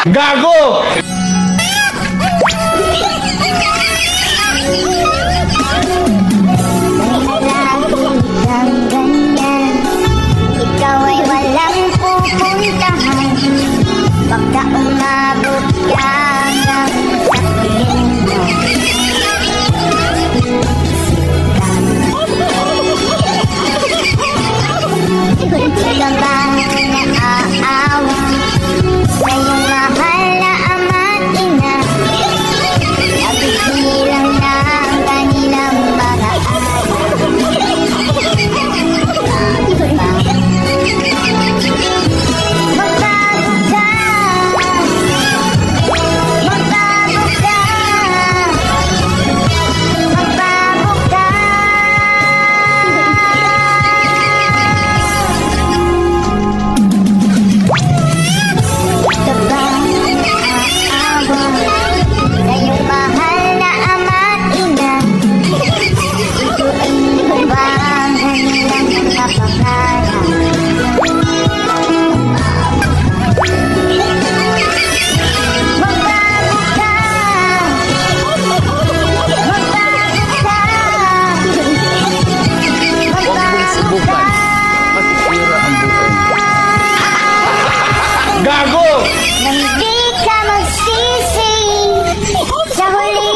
Gago! Ikaw ay walang pupuntahan. Baka umabot ka ng sabihin mo. Hindi ka ba naaawa sa iyong mahal na ama't ina? Nabibilang na ang kanilang mga Gago! nang di ka magsisi sa huli.